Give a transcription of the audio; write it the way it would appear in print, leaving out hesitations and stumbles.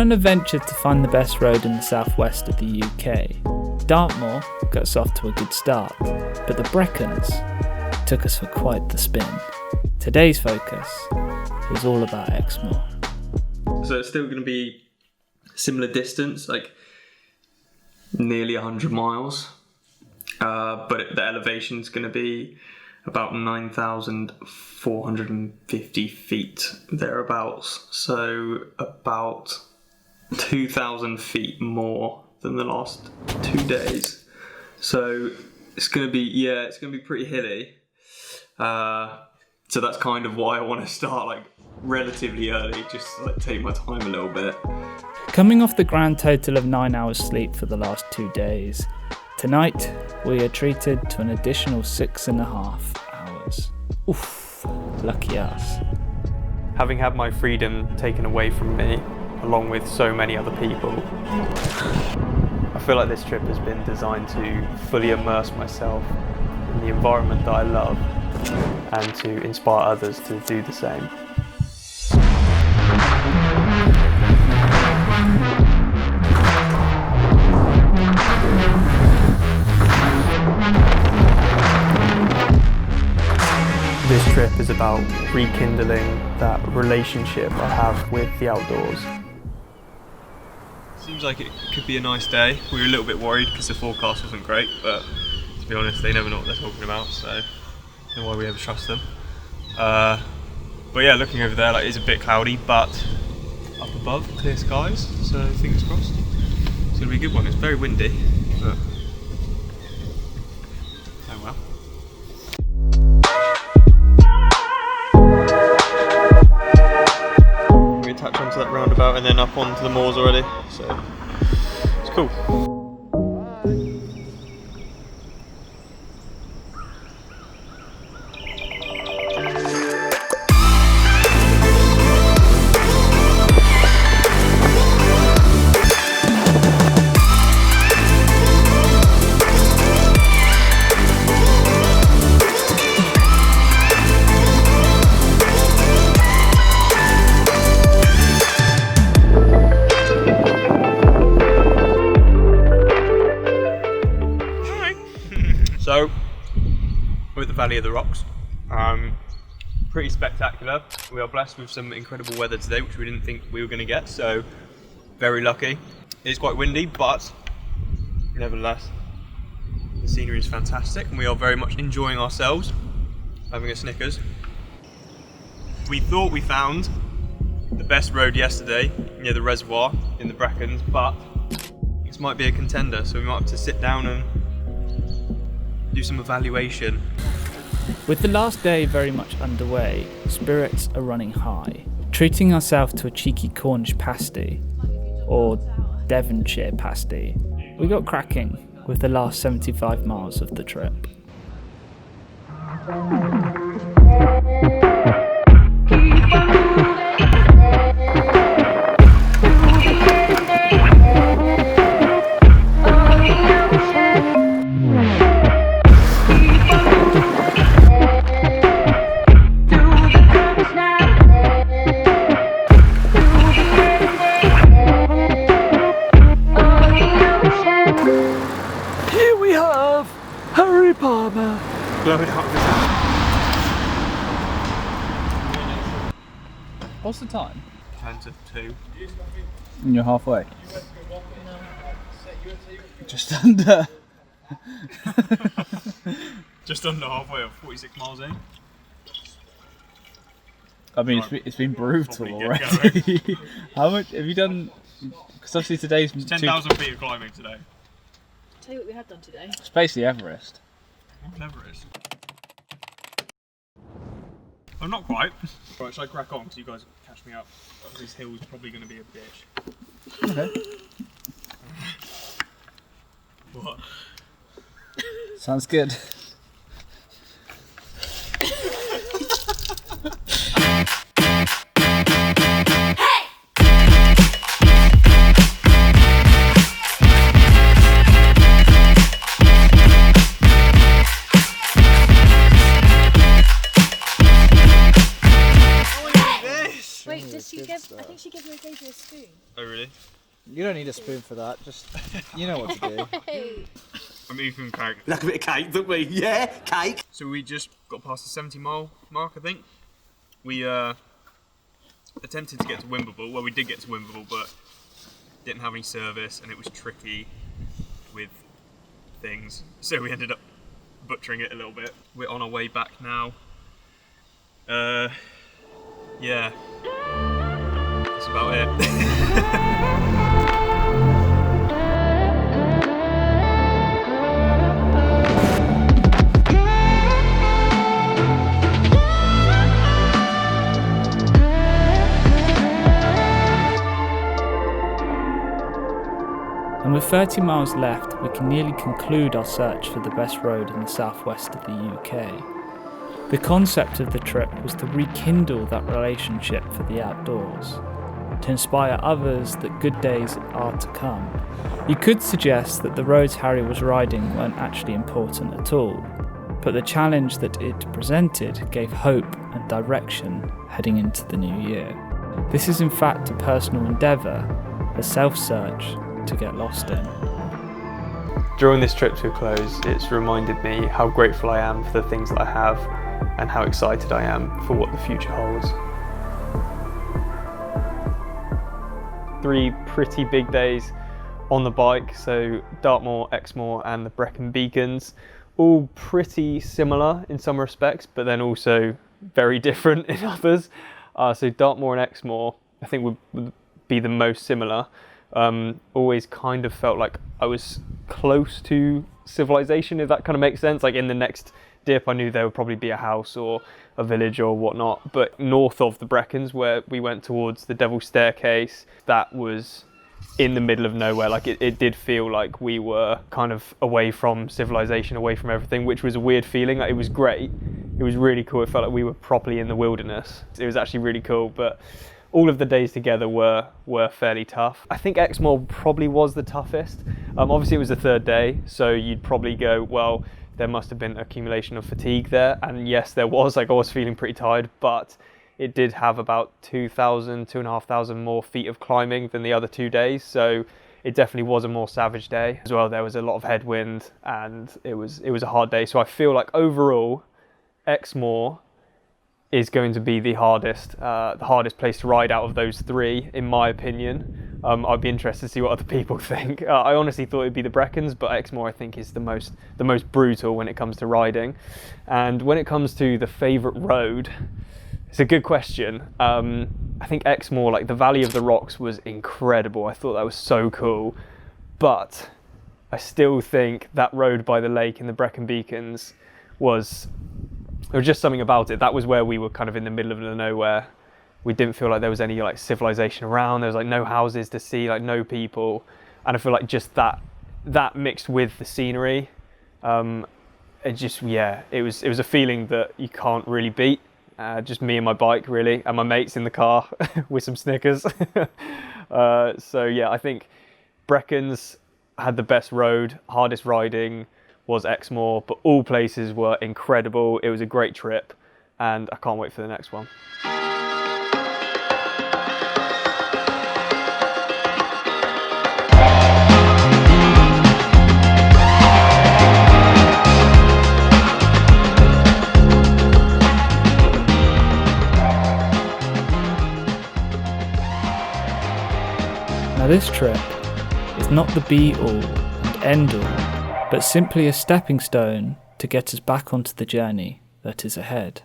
on a venture to find the best road in the southwest of the UK. Dartmoor got us off to a good start, but the Brecons took us for quite the spin. Today's focus is all about Exmoor. So it's still going to be similar distance, like nearly 100 miles, but the elevation is going to be about 9,450 feet, thereabouts. So about 2,000 feet more than the last 2 days. So it's going to be pretty hilly. So that's kind of why I want to start like relatively early, just to, like, take my time a little bit. Coming off the grand total of 9 hours sleep for the last 2 days, tonight we are treated to an additional 6.5 hours. Oof, lucky us. Having had my freedom taken away from me, along with so many other people, I feel like this trip has been designed to fully immerse myself in the environment that I love and to inspire others to do the same. This trip is about rekindling that relationship I have with the outdoors. Seems like it could be a nice day. We were a little bit worried because the forecast wasn't great, but to be honest, they never know what they're talking about, so I don't know why we ever trust them. But yeah, looking over there, like, it's a bit cloudy, but up above, clear skies, so fingers crossed. It's gonna be a good one. It's very windy, but oh well. We attach onto that roundabout and then up onto the moors already, so it's cool. So, we're at the Valley of the Rocks. Pretty spectacular. We are blessed with some incredible weather today, which we didn't think we were going to get, so very lucky. It is quite windy, but nevertheless, the scenery is fantastic and we are very much enjoying ourselves, having a Snickers. We thought we found the best road yesterday near the reservoir in the Brecons, but this might be a contender, so we might have to sit down and do some evaluation. With the last day very much underway, spirits are running high. Treating ourselves to a cheeky Cornish pasty, or Devonshire pasty, we got cracking with the last 75 miles of the trip. What's the time? 10 to 2. And you're halfway? Just under. Just under halfway, of 46 miles in. I mean, it's been brutal already. How much have you done? Because obviously today's 10,000 feet of climbing today. Tell you what we have done today. It's basically Everest. What's Everest? Oh, not quite. Right, shall I crack on? Because you guys catch me up. This hill is probably going to be a bitch. Okay. What? Sounds good. Wait, does she give? I think she gives me occasionally a spoon. Oh really? You don't need a spoon for that. Just you know what to do. I'm eating cake. Like a bit of cake, don't we? Yeah, cake. So we just got past the 70-mile mark, I think. We attempted to get to Wimbleville. Well, we did get to Wimbleville, but didn't have any service, and it was tricky with things. So we ended up butchering it a little bit. We're on our way back now. Yeah. That's about it. And with 30 miles left, we can nearly conclude our search for the best road in the southwest of the UK. The concept of the trip was to rekindle that relationship for the outdoors, to inspire others that good days are to come. You could suggest that the roads Harry was riding weren't actually important at all, but the challenge that it presented gave hope and direction heading into the new year. This is in fact a personal endeavour, a self-search to get lost in. Drawing this trip to a close, it's reminded me how grateful I am for the things that I have and how excited I am for what the future holds. 3 pretty big days on the bike, so Dartmoor, Exmoor and the Brecon Beacons, all pretty similar in some respects, but then also very different in others. So Dartmoor and Exmoor I think would be the most similar. Always kind of felt like I was close to civilization, if that kind of makes sense. Like in the next dip I knew there would probably be a house or a village or whatnot, but north of the Brecons where we went towards the Devil's Staircase, that was in the middle of nowhere. Like it did feel like we were kind of away from civilization, away from everything, which was a weird feeling. Like, it was great, it was really cool, it felt like we were properly in the wilderness. It was actually really cool, but all of the days together were fairly tough. I think Exmoor probably was the toughest. Obviously it was the 3rd day, so you'd probably go, well, there must have been accumulation of fatigue there, and yes, there was. Like, I was feeling pretty tired, but it did have about 2,500 more feet of climbing than the other 2 days, so it definitely was a more savage day. As well, there was a lot of headwind, and it was a hard day. So I feel like overall, Exmoor is going to be the hardest place to ride out of those 3, in my opinion. I'd be interested to see what other people think. I honestly thought it'd be the Brecons, but Exmoor I think is the most brutal when it comes to riding. And when it comes to the favourite road, it's a good question. I think Exmoor, like the Valley of the Rocks, was incredible. I thought that was so cool, but I still think that road by the lake in the Brecon Beacons there was just something about it. That was where we were kind of in the middle of nowhere. We didn't feel like there was any like civilization around. There was like no houses to see, like no people. And I feel like just that mixed with the scenery, it was a feeling that you can't really beat. Just me and my bike really, and my mates in the car with some Snickers. So yeah, I think Brecons had the best road, hardest riding was Exmoor, but all places were incredible. It was a great trip, and I can't wait for the next one. Now this trip is not the be-all and end-all, but simply a stepping stone to get us back onto the journey that is ahead.